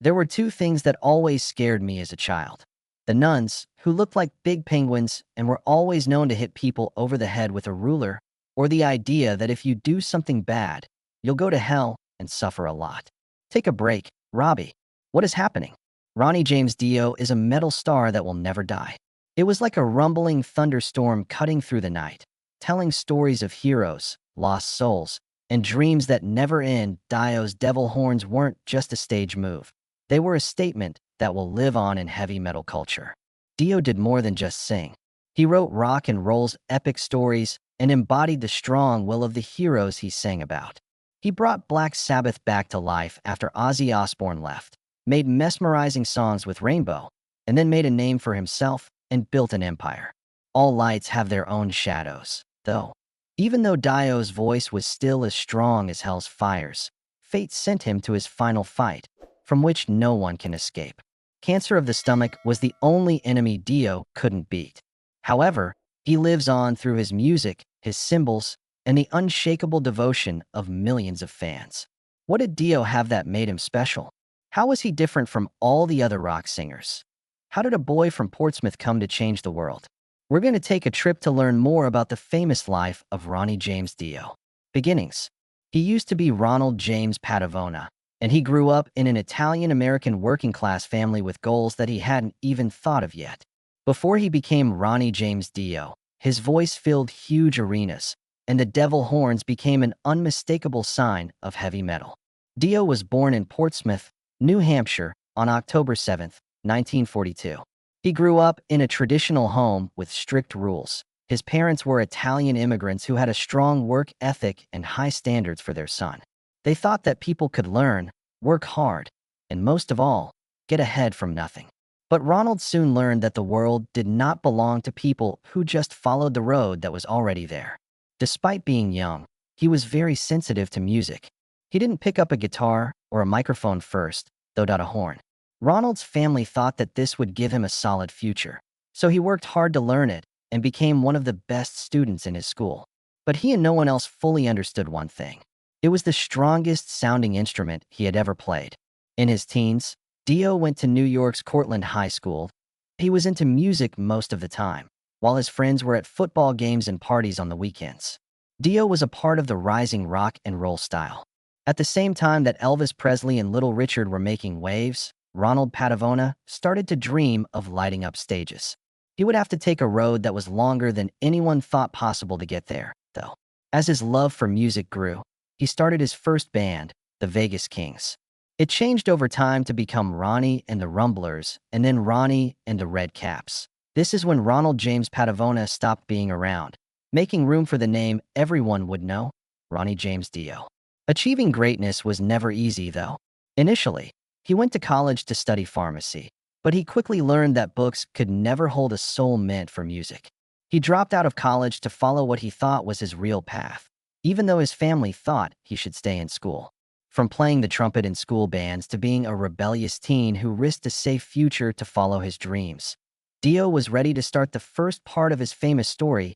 There were two things that always scared me as a child. The nuns, who looked like big penguins and were always known to hit people over the head with a ruler, or the idea that if you do something bad, you'll go to hell and suffer a lot. Take a break, Robbie. What is happening? Ronnie James Dio is a metal star that will never die. It was like a rumbling thunderstorm cutting through the night, telling stories of heroes, lost souls, and dreams that never end. Dio's devil horns weren't just a stage move. They were a statement that will live on in heavy metal culture. Dio did more than just sing. He wrote rock and roll's epic stories and embodied the strong will of the heroes he sang about. He brought Black Sabbath back to life after Ozzy Osbourne left, made mesmerizing songs with Rainbow, and then made a name for himself and built an empire. All lights have their own shadows, though. Even though Dio's voice was still as strong as hell's fires, fate sent him to his final fight, from which no one can escape. Cancer of the stomach was the only enemy Dio couldn't beat. However, he lives on through his music, his symbols, and the unshakable devotion of millions of fans. What did Dio have that made him special? How was he different from all the other rock singers? How did a boy from Portsmouth come to change the world? We're going to take a trip to learn more about the famous life of Ronnie James Dio. Beginnings. He used to be Ronald James Padavona, and he grew up in an Italian-American working-class family with goals that he hadn't even thought of yet. Before he became Ronnie James Dio, his voice filled huge arenas, and the devil horns became an unmistakable sign of heavy metal. Dio was born in Portsmouth, New Hampshire, on October 7, 1942. He grew up in a traditional home with strict rules. His parents were Italian immigrants who had a strong work ethic and high standards for their son. They thought that people could learn, work hard, and most of all, get ahead from nothing. But Ronald soon learned that the world did not belong to people who just followed the road that was already there. Despite being young, he was very sensitive to music. He didn't pick up a guitar or a microphone first, though not a horn. Ronald's family thought that this would give him a solid future, so he worked hard to learn it and became one of the best students in his school. But he and no one else fully understood one thing. It was the strongest sounding instrument he had ever played. In his teens, Dio went to New York's Cortland High School. He was into music most of the time, while his friends were at football games and parties on the weekends. Dio was a part of the rising rock and roll style. At the same time that Elvis Presley and Little Richard were making waves, Ronald Padavona started to dream of lighting up stages. He would have to take a road that was longer than anyone thought possible to get there, though. As his love for music grew, he started his first band, the Vegas Kings. It changed over time to become Ronnie and the Rumblers, and then Ronnie and the Red Caps. This is when Ronald James Padavona stopped being around, making room for the name everyone would know, Ronnie James Dio. Achieving greatness was never easy, though. Initially, he went to college to study pharmacy, but he quickly learned that books could never hold a soul meant for music. He dropped out of college to follow what he thought was his real path, even though his family thought he should stay in school. From playing the trumpet in school bands to being a rebellious teen who risked a safe future to follow his dreams, Dio was ready to start the first part of his famous story.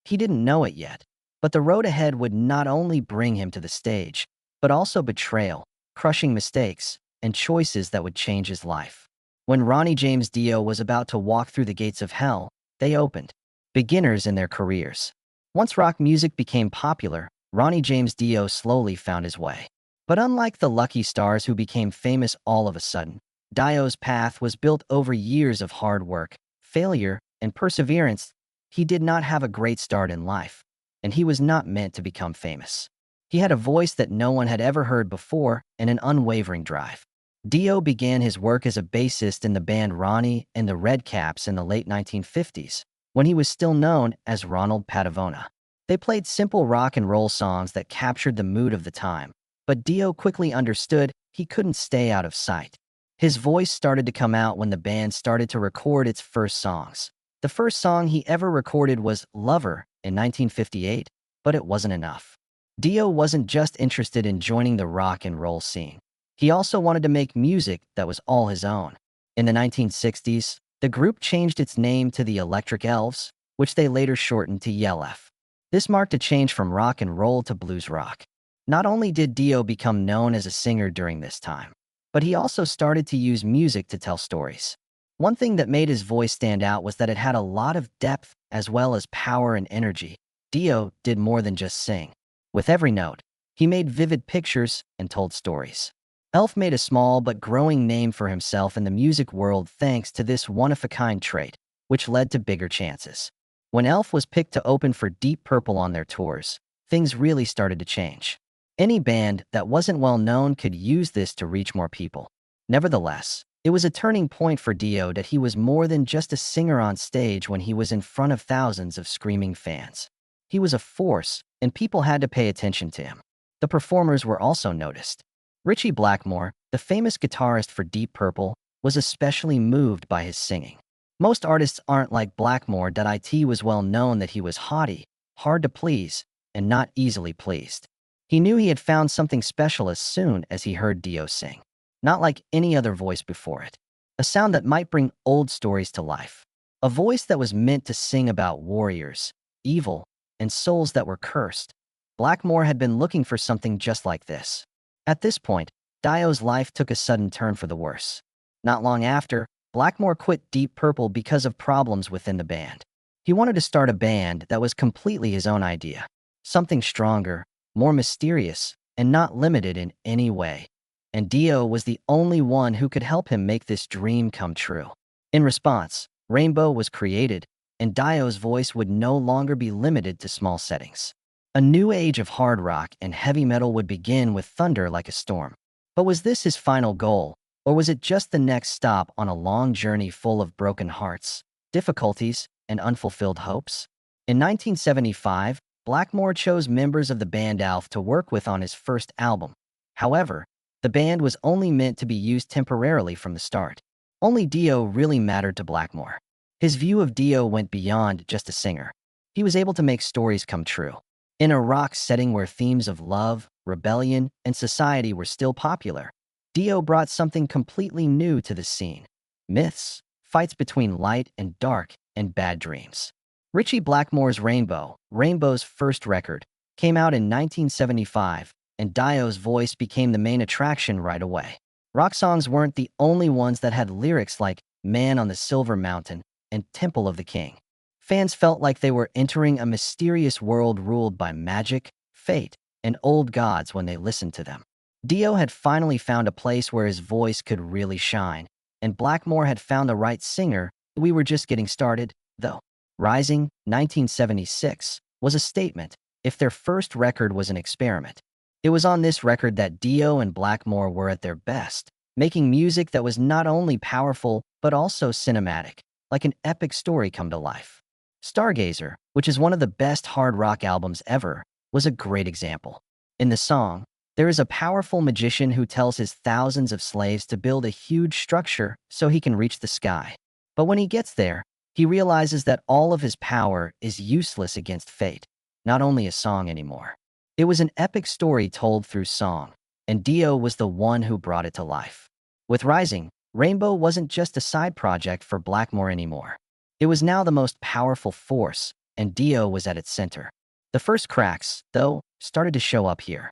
He didn't know it yet, but the road ahead would not only bring him to the stage, but also betrayal, crushing mistakes, and choices that would change his life. When Ronnie James Dio was about to walk through the gates of hell, they opened. Beginners in their careers. Once rock music became popular, Ronnie James Dio slowly found his way. But unlike the lucky stars who became famous all of a sudden, Dio's path was built over years of hard work, failure, and perseverance. He did not have a great start in life, and he was not meant to become famous. He had a voice that no one had ever heard before and an unwavering drive. Dio began his work as a bassist in the band Ronnie and the Red Caps in the late 1950s, when he was still known as Ronald Padavona. They played simple rock and roll songs that captured the mood of the time, but Dio quickly understood he couldn't stay out of sight. His voice started to come out when the band started to record its first songs. The first song he ever recorded was Lover in 1958, but it wasn't enough. Dio wasn't just interested in joining the rock and roll scene. He also wanted to make music that was all his own. In the 1960s, the group changed its name to the Electric Elves, which they later shortened to YELF. This marked a change from rock and roll to blues rock. Not only did Dio become known as a singer during this time, but he also started to use music to tell stories. One thing that made his voice stand out was that it had a lot of depth as well as power and energy. Dio did more than just sing. With every note, he made vivid pictures and told stories. Elf made a small but growing name for himself in the music world thanks to this one-of-a-kind trait, which led to bigger chances. When Elf was picked to open for Deep Purple on their tours, things really started to change. Any band that wasn't well known could use this to reach more people. Nevertheless, it was a turning point for Dio that he was more than just a singer on stage when he was in front of thousands of screaming fans. He was a force, and people had to pay attention to him. The performers were also noticed. Ritchie Blackmore, the famous guitarist for Deep Purple, was especially moved by his singing. Most artists aren't like Blackmore. It was well known that he was haughty, hard to please, and not easily pleased. He knew he had found something special as soon as he heard Dio sing. Not like any other voice before it. A sound that might bring old stories to life. A voice that was meant to sing about warriors, evil, and souls that were cursed. Blackmore had been looking for something just like this. At this point, Dio's life took a sudden turn for the worse. Not long after, Blackmore quit Deep Purple because of problems within the band. He wanted to start a band that was completely his own idea. Something stronger, more mysterious, and not limited in any way. And Dio was the only one who could help him make this dream come true. In response, Rainbow was created, and Dio's voice would no longer be limited to small settings. A new age of hard rock and heavy metal would begin with Thunder Like a Storm. But was this his final goal, or was it just the next stop on a long journey full of broken hearts, difficulties, and unfulfilled hopes? In 1975, Blackmore chose members of the band Alf to work with on his first album. However, the band was only meant to be used temporarily from the start. Only Dio really mattered to Blackmore. His view of Dio went beyond just a singer. He was able to make stories come true. In a rock setting where themes of love, rebellion, and society were still popular, Dio brought something completely new to the scene. Myths, fights between light and dark, and bad dreams. Ritchie Blackmore's Rainbow, Rainbow's first record, came out in 1975, and Dio's voice became the main attraction right away. Rock songs weren't the only ones that had lyrics like Man on the Silver Mountain and Temple of the King. Fans felt like they were entering a mysterious world ruled by magic, fate, and old gods when they listened to them. Dio had finally found a place where his voice could really shine, and Blackmore had found the right singer. We were just getting started, though. Rising, 1976, was a statement, if their first record was an experiment. It was on this record that Dio and Blackmore were at their best, making music that was not only powerful, but also cinematic, like an epic story come to life. Stargazer, which is one of the best hard rock albums ever, was a great example. In the song, there is a powerful magician who tells his thousands of slaves to build a huge structure so he can reach the sky. But when he gets there, he realizes that all of his power is useless against fate, not only a song anymore. It was an epic story told through song, and Dio was the one who brought it to life. With Rising, Rainbow wasn't just a side project for Blackmore anymore. It was now the most powerful force, and Dio was at its center. The first cracks, though, started to show up here.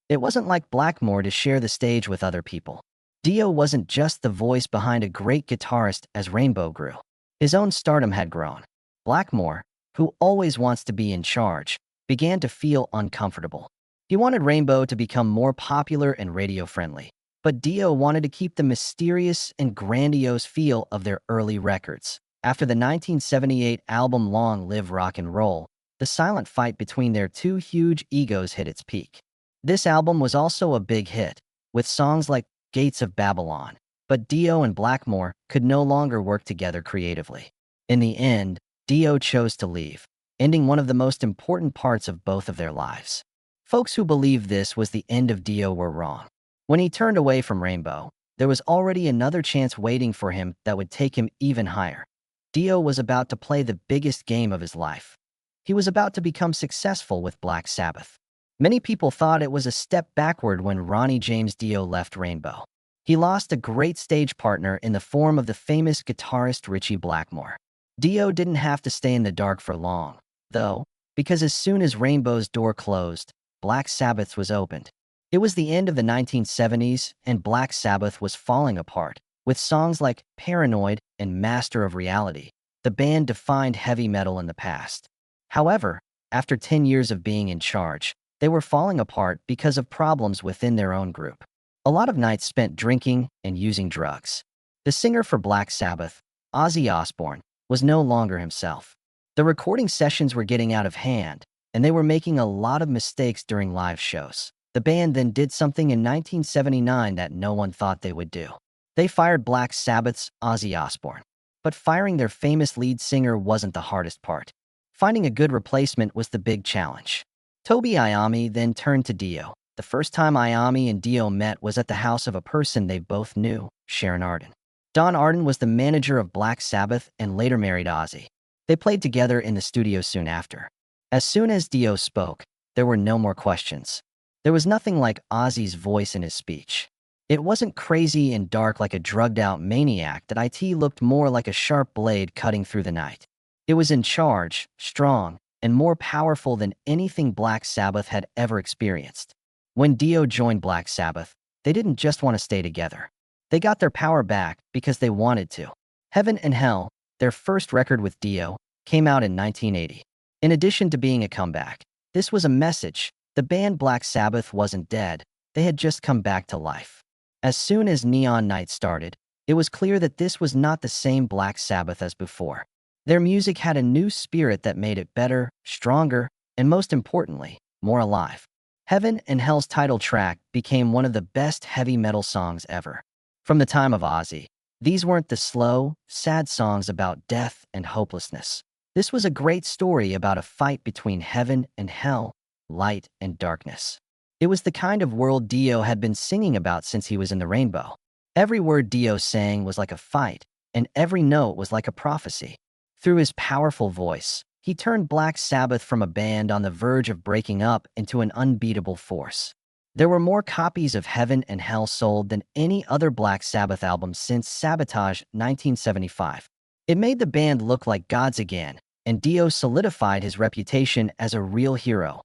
It wasn't like Blackmore to share the stage with other people. Dio wasn't just the voice behind a great guitarist as Rainbow grew. His own stardom had grown. Blackmore, who always wants to be in charge, began to feel uncomfortable. He wanted Rainbow to become more popular and radio-friendly, but Dio wanted to keep the mysterious and grandiose feel of their early records. After the 1978 album Long Live Rock and Roll, the silent fight between their two huge egos hit its peak. This album was also a big hit, with songs like Gates of Babylon, but Dio and Blackmore could no longer work together creatively. In the end, Dio chose to leave, ending one of the most important parts of both of their lives. Folks who believed this was the end of Dio were wrong. When he turned away from Rainbow, there was already another chance waiting for him that would take him even higher. Dio was about to play the biggest game of his life. He was about to become successful with Black Sabbath. Many people thought it was a step backward when Ronnie James Dio left Rainbow. He lost a great stage partner in the form of the famous guitarist Ritchie Blackmore. Dio didn't have to stay in the dark for long, though, because as soon as Rainbow's door closed, Black Sabbath's was opened. It was the end of the 1970s, and Black Sabbath was falling apart. With songs like Paranoid and Master of Reality, the band defined heavy metal in the past. However, after 10 years of being in charge, they were falling apart because of problems within their own group. A lot of nights spent drinking and using drugs. The singer for Black Sabbath, Ozzy Osbourne, was no longer himself. The recording sessions were getting out of hand, and they were making a lot of mistakes during live shows. The band then did something in 1979 that no one thought they would do. They fired Black Sabbath's Ozzy Osbourne. But firing their famous lead singer wasn't the hardest part. Finding a good replacement was the big challenge. Toby Iommi then turned to Dio. The first time Iommi and Dio met was at the house of a person they both knew, Sharon Arden. Don Arden was the manager of Black Sabbath and later married Ozzy. They played together in the studio soon after. As soon as Dio spoke, there were no more questions. There was nothing like Ozzy's voice in his speech. It wasn't crazy and dark like a drugged-out maniac. That it looked more like a sharp blade cutting through the night. It was in charge, strong, and more powerful than anything Black Sabbath had ever experienced. When Dio joined Black Sabbath, they didn't just want to stay together. They got their power back because they wanted to. Heaven and Hell, their first record with Dio, came out in 1980. In addition to being a comeback, this was a message. The band Black Sabbath wasn't dead. They had just come back to life. As soon as Neon Night started, it was clear that this was not the same Black Sabbath as before. Their music had a new spirit that made it better, stronger, and most importantly, more alive. Heaven and Hell's title track became one of the best heavy metal songs ever. From the time of Ozzy, these weren't the slow, sad songs about death and hopelessness. This was a great story about a fight between heaven and hell, light and darkness. It was the kind of world Dio had been singing about since he was in the Rainbow. Every word Dio sang was like a fight, and every note was like a prophecy. Through his powerful voice, he turned Black Sabbath from a band on the verge of breaking up into an unbeatable force. There were more copies of Heaven and Hell sold than any other Black Sabbath album since Sabotage 1975. It made the band look like gods again, and Dio solidified his reputation as a real hero.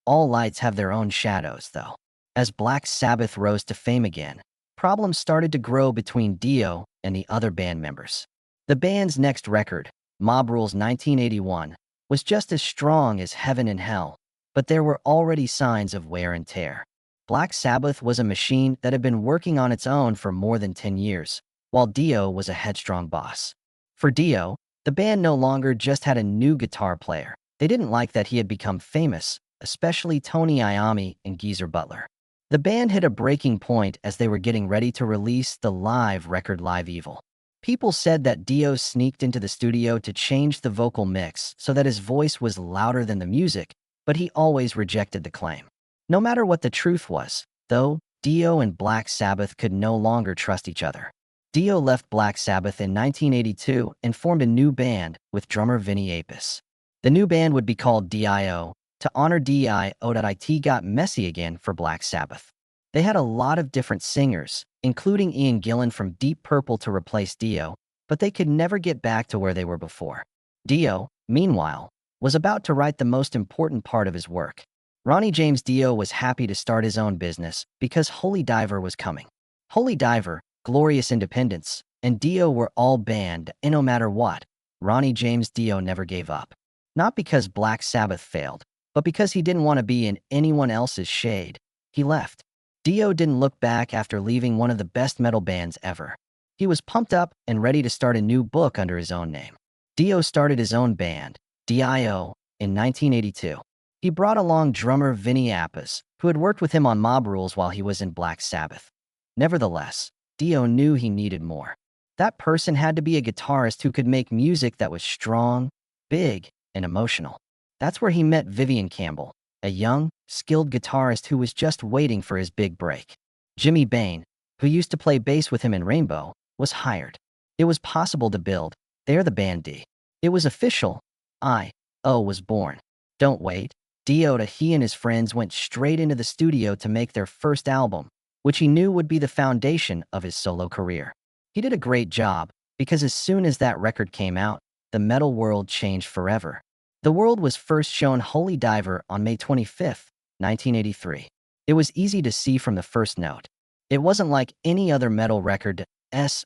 All lights have their own shadows, though. As Black Sabbath rose to fame again, problems started to grow between Dio and the other band members. The band's next record, Mob Rules 1981, was just as strong as Heaven and Hell, but there were already signs of wear and tear. Black Sabbath was a machine that had been working on its own for more than 10 years, while Dio was a headstrong boss. For Dio, the band no longer just had a new guitar player. They didn't like that he had become famous, especially Tony Iommi and Geezer Butler. The band hit a breaking point as they were getting ready to release the live record Live Evil. People said that Dio sneaked into the studio to change the vocal mix so that his voice was louder than the music, but he always rejected the claim. No matter what the truth was, though, Dio and Black Sabbath could no longer trust each other. Dio left Black Sabbath in 1982 and formed a new band with drummer Vinny Appice. The new band would be called Dio, to honor Dio. It got messy again for Black Sabbath. They had a lot of different singers, including Ian Gillan from Deep Purple to replace Dio, but they could never get back to where they were before. Dio, meanwhile, was about to write the most important part of his work. Ronnie James Dio was happy to start his own business because Holy Diver was coming. Holy Diver, Glorious Independence, and Dio were all banned, and no matter what, Ronnie James Dio never gave up. Not because Black Sabbath failed, but because he didn't want to be in anyone else's shade. He left. Dio didn't look back after leaving one of the best metal bands ever. He was pumped up and ready to start a new book under his own name. Dio started his own band, Dio, in 1982. He brought along drummer Vinny Appice, who had worked with him on Mob Rules while he was in Black Sabbath. Nevertheless, Dio knew he needed more. That person had to be a guitarist who could make music that was strong, big, and emotional. That's where he met Vivian Campbell, a young, skilled guitarist who was just waiting for his big break. Jimmy Bain, who used to play bass with him in Rainbow, was hired. It was possible to build. They're the band D. It was official. I.O. was born. Don't wait. Dio, he and his friends went straight into the studio to make their first album, which he knew would be the foundation of his solo career. He did a great job, because as soon as that record came out, the metal world changed forever. The world was first shown Holy Diver on May 25, 1983. It was easy to see from the first note. It wasn't like any other metal record. This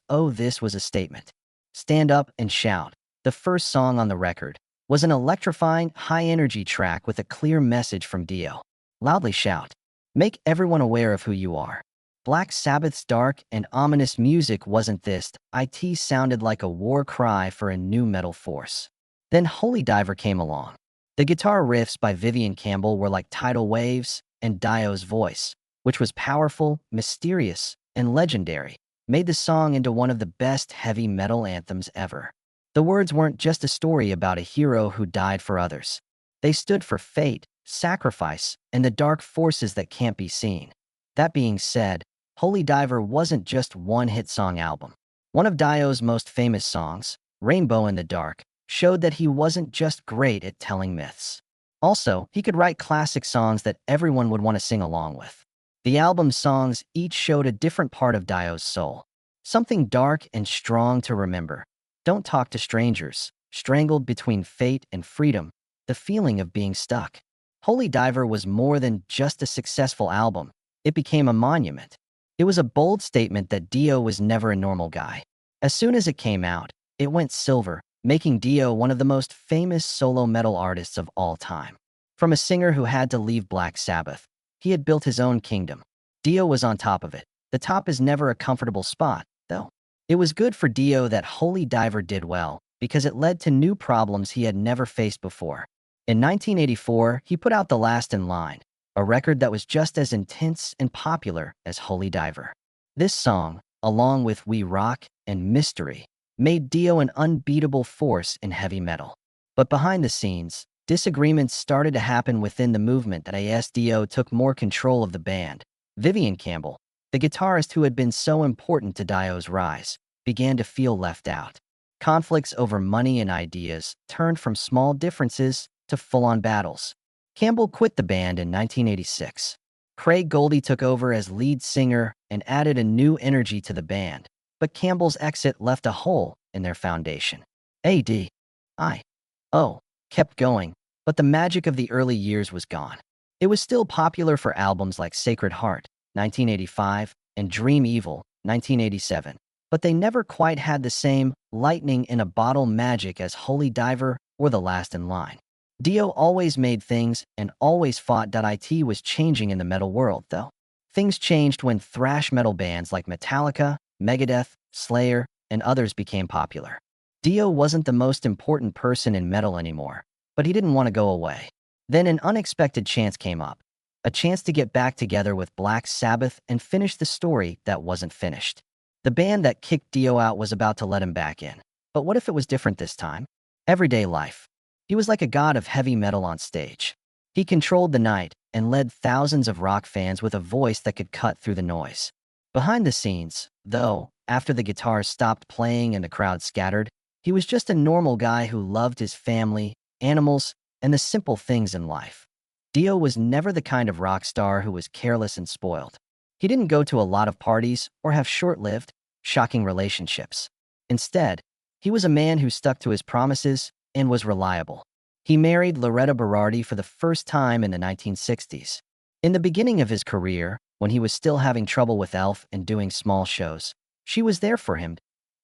was a statement. Stand Up and Shout, the first song on the record, was an electrifying, high-energy track with a clear message from Dio. Loudly shout. Make everyone aware of who you are. Black Sabbath's dark and ominous music wasn't this. It sounded like a war cry for a new metal force. Then Holy Diver came along. The guitar riffs by Vivian Campbell were like tidal waves, and Dio's voice, which was powerful, mysterious, and legendary, made the song into one of the best heavy metal anthems ever. The words weren't just a story about a hero who died for others. They stood for fate, sacrifice, and the dark forces that can't be seen. That being said, Holy Diver wasn't just one hit song album. One of Dio's most famous songs, Rainbow in the Dark, showed that he wasn't just great at telling myths. Also, he could write classic songs that everyone would want to sing along with. The album's songs each showed a different part of Dio's soul. Something dark and strong to remember. Don't Talk to Strangers, Strangled Between Fate and Freedom, the feeling of being stuck. Holy Diver was more than just a successful album. It became a monument. It was a bold statement that Dio was never a normal guy. As soon as it came out, it went silver, making Dio one of the most famous solo metal artists of all time. From a singer who had to leave Black Sabbath, he had built his own kingdom. Dio was on top of it. The top is never a comfortable spot, though. It was good for Dio that Holy Diver did well, because it led to new problems he had never faced before. In 1984, he put out The Last in Line, a record that was just as intense and popular as Holy Diver. This song, along with We Rock and Mystery, made Dio an unbeatable force in heavy metal. But behind the scenes, disagreements started to happen within the movement as Dio took more control of the band. Vivian Campbell, the guitarist who had been so important to Dio's rise, began to feel left out. Conflicts over money and ideas turned from small differences to full-on battles. Campbell quit the band in 1986. Craig Goldie took over as lead singer and added a new energy to the band, but Campbell's exit left a hole in their foundation. A.D.I.O. kept going, but the magic of the early years was gone. It was still popular for albums like Sacred Heart, 1985, and Dream Evil, 1987, but they never quite had the same lightning-in-a-bottle magic as Holy Diver or The Last in Line. Dio always made things and always fought. It was changing in the metal world, though. Things changed when thrash metal bands like Metallica, Megadeth, Slayer, and others became popular. Dio wasn't the most important person in metal anymore, but he didn't want to go away. Then an unexpected chance came up. A chance to get back together with Black Sabbath and finish the story that wasn't finished. The band that kicked Dio out was about to let him back in. But what if it was different this time? Everyday life. He was like a god of heavy metal on stage. He controlled the night and led thousands of rock fans with a voice that could cut through the noise. Behind the scenes, though, after the guitars stopped playing and the crowd scattered, he was just a normal guy who loved his family, animals, and the simple things in life. Dio was never the kind of rock star who was careless and spoiled. He didn't go to a lot of parties or have short-lived, shocking relationships. Instead, he was a man who stuck to his promises and was reliable. He married Loretta Berardi for the first time in the 1960s. In the beginning of his career, when he was still having trouble with Elf and doing small shows, she was there for him.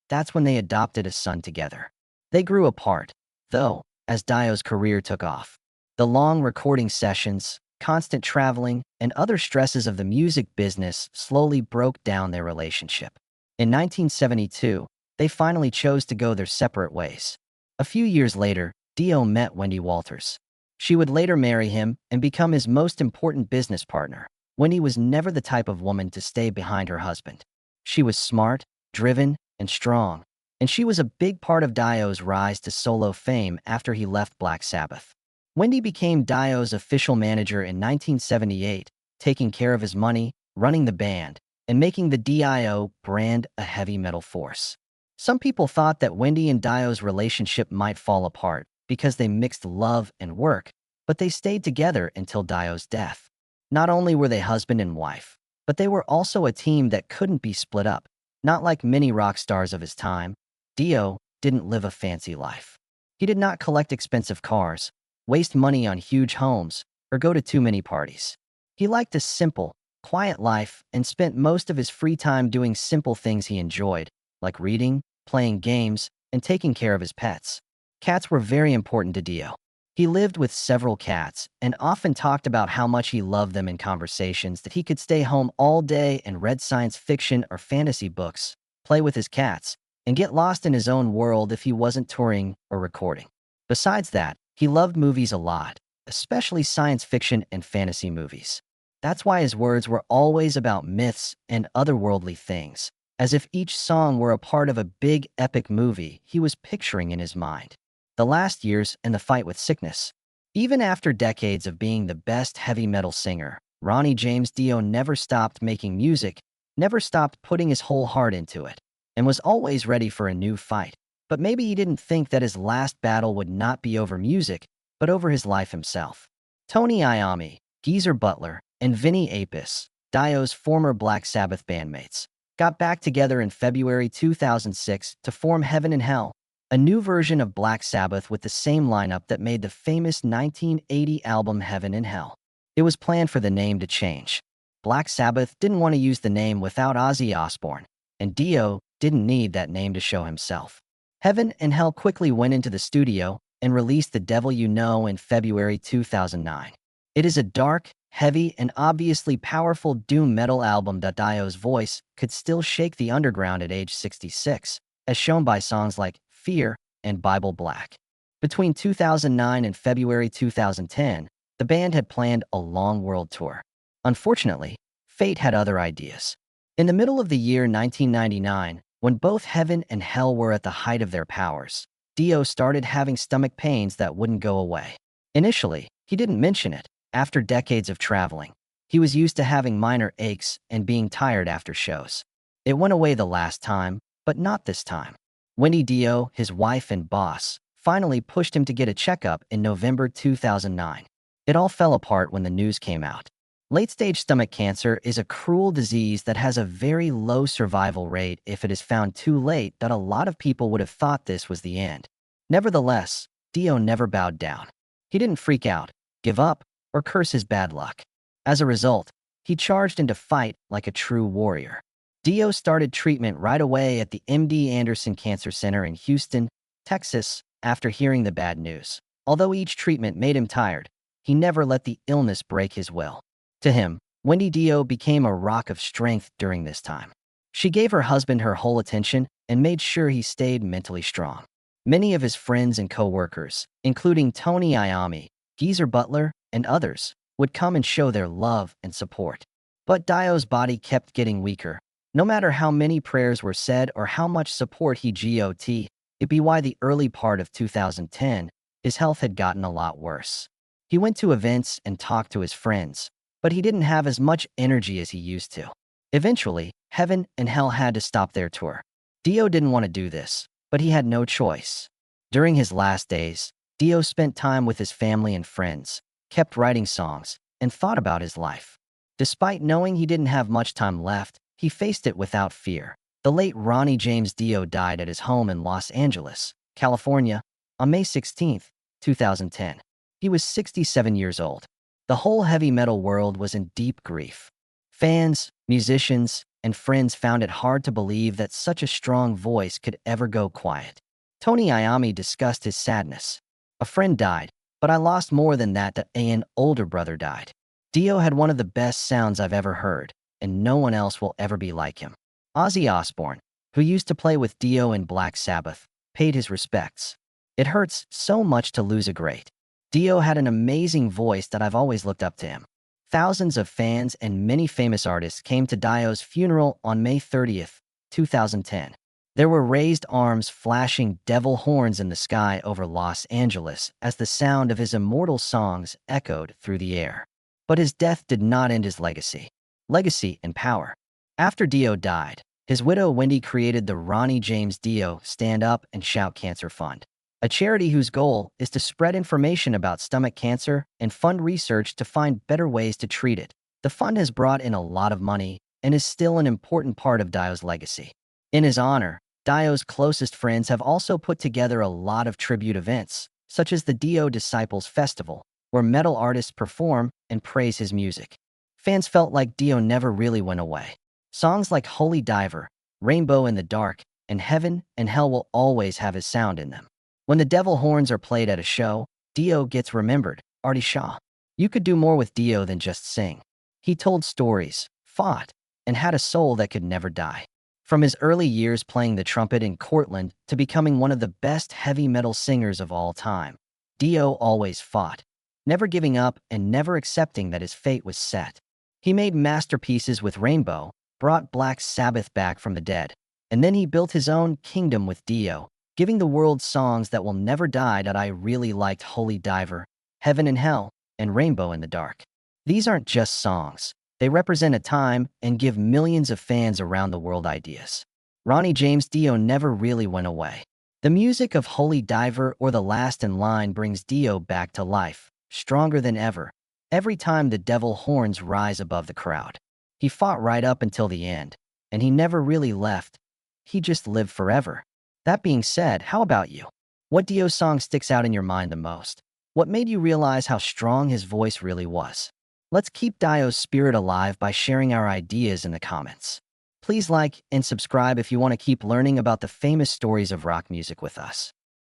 That's when they adopted a son together. They grew apart, though, as Dio's career took off. The long recording sessions, constant traveling, and other stresses of the music business slowly broke down their relationship. In 1972, they finally chose to go their separate ways. A few years later, Dio met Wendy Walters. She would later marry him and become his most important business partner. Wendy was never the type of woman to stay behind her husband. She was smart, driven, and strong, and she was a big part of Dio's rise to solo fame after he left Black Sabbath. Wendy became Dio's official manager in 1978, taking care of his money, running the band, and making the Dio brand a heavy metal force. Some people thought that Wendy and Dio's relationship might fall apart because they mixed love and work, but they stayed together until Dio's death. Not only were they husband and wife, but they were also a team that couldn't be split up. Not like many rock stars of his time, Dio didn't live a fancy life. He did not collect expensive cars, waste money on huge homes, or go to too many parties. He liked a simple, quiet life and spent most of his free time doing simple things he enjoyed, like reading, playing games, and taking care of his pets. Cats were very important to Dio. He lived with several cats and often talked about how much he loved them in conversations that he could stay home all day and read science fiction or fantasy books, play with his cats, and get lost in his own world if he wasn't touring or recording. Besides that, he loved movies a lot, especially science fiction and fantasy movies. That's why his words were always about myths and otherworldly things, as if each song were a part of a big epic movie he was picturing in his mind. The last years and the fight with sickness. Even after decades of being the best heavy metal singer, Ronnie James Dio never stopped making music, never stopped putting his whole heart into it, and was always ready for a new fight. But maybe he didn't think that his last battle would not be over music, but over his life himself. Tony Iommi, Geezer Butler, and Vinny Appice, Dio's former Black Sabbath bandmates, got back together in February 2006 to form Heaven and Hell, a new version of Black Sabbath with the same lineup that made the famous 1980 album Heaven and Hell. It was planned for the name to change. Black Sabbath didn't want to use the name without Ozzy Osbourne, and Dio didn't need that name to show himself. Heaven and Hell quickly went into the studio and released The Devil You Know in February 2009. It is a dark, heavy, and obviously powerful doom metal album that Dio's voice could still shake the underground at age 66, as shown by songs like Fear and Bible Black. Between 2009 and February 2010, the band had planned a long world tour. Unfortunately, fate had other ideas. In the middle of the year 1999, when both Heaven and Hell were at the height of their powers, Dio started having stomach pains that wouldn't go away. Initially, he didn't mention it. After decades of traveling, he was used to having minor aches and being tired after shows. It went away the last time, but not this time. Wendy Dio, his wife and boss, finally pushed him to get a checkup in November 2009. It all fell apart when the news came out. Late-stage stomach cancer is a cruel disease that has a very low survival rate if it is found too late that a lot of people would have thought this was the end. Nevertheless, Dio never bowed down. He didn't freak out, give up, or curse his bad luck. As a result, he charged into fight like a true warrior. Dio started treatment right away at the MD Anderson Cancer Center in Houston, Texas, after hearing the bad news. Although each treatment made him tired, he never let the illness break his will. To him, Wendy Dio became a rock of strength during this time. She gave her husband her whole attention and made sure he stayed mentally strong. Many of his friends and co-workers, including Tony Iommi, Geezer Butler, and others, would come and show their love and support. But Dio's body kept getting weaker. No matter how many prayers were said or how much support he got, it be why the early part of 2010, his health had gotten a lot worse. He went to events and talked to his friends, but he didn't have as much energy as he used to. Eventually, Heaven and Hell had to stop their tour. Dio didn't want to do this, but he had no choice. During his last days, Dio spent time with his family and friends, kept writing songs, and thought about his life. Despite knowing he didn't have much time left, he faced it without fear. The late Ronnie James Dio died at his home in Los Angeles, California, on May 16, 2010. He was 67 years old. The whole heavy metal world was in deep grief. Fans, musicians, and friends found it hard to believe that such a strong voice could ever go quiet. Tony Iommi discussed his sadness. A friend died, but I lost more than that an older brother died. Dio had one of the best sounds I've ever heard, and no one else will ever be like him. Ozzy Osbourne, who used to play with Dio in Black Sabbath, paid his respects. It hurts so much to lose a great. Dio had an amazing voice that I've always looked up to him. Thousands of fans and many famous artists came to Dio's funeral on May 30th, 2010. There were raised arms flashing devil horns in the sky over Los Angeles as the sound of his immortal songs echoed through the air. But his death did not end his legacy. Legacy and power. After Dio died, his widow Wendy created the Ronnie James Dio Stand Up and Shout Cancer Fund, a charity whose goal is to spread information about stomach cancer and fund research to find better ways to treat it. The fund has brought in a lot of money and is still an important part of Dio's legacy. In his honor, Dio's closest friends have also put together a lot of tribute events, such as the Dio Disciples Festival, where metal artists perform and praise his music. Fans felt like Dio never really went away. Songs like Holy Diver, Rainbow in the Dark, and Heaven and Hell will always have his sound in them. When the devil horns are played at a show, Dio gets remembered. Artie Shaw. You could do more with Dio than just sing. He told stories, fought, and had a soul that could never die. From his early years playing the trumpet in Cortland to becoming one of the best heavy metal singers of all time, Dio always fought, never giving up and never accepting that his fate was set. He made masterpieces with Rainbow, brought Black Sabbath back from the dead, and then he built his own kingdom with Dio, giving the world songs that will never die. I really liked Holy Diver, Heaven and Hell, and Rainbow in the Dark. These aren't just songs. They represent a time and give millions of fans around the world ideas. Ronnie James Dio never really went away. The music of Holy Diver or The Last in Line brings Dio back to life, stronger than ever. Every time the devil horns rise above the crowd. He fought right up until the end, and he never really left. He just lived forever. That being said, how about you? What Dio song sticks out in your mind the most? What made you realize how strong his voice really was? Let's keep Dio's spirit alive by sharing our ideas in the comments. Please like and subscribe if you want to keep learning about the famous stories of rock music with us.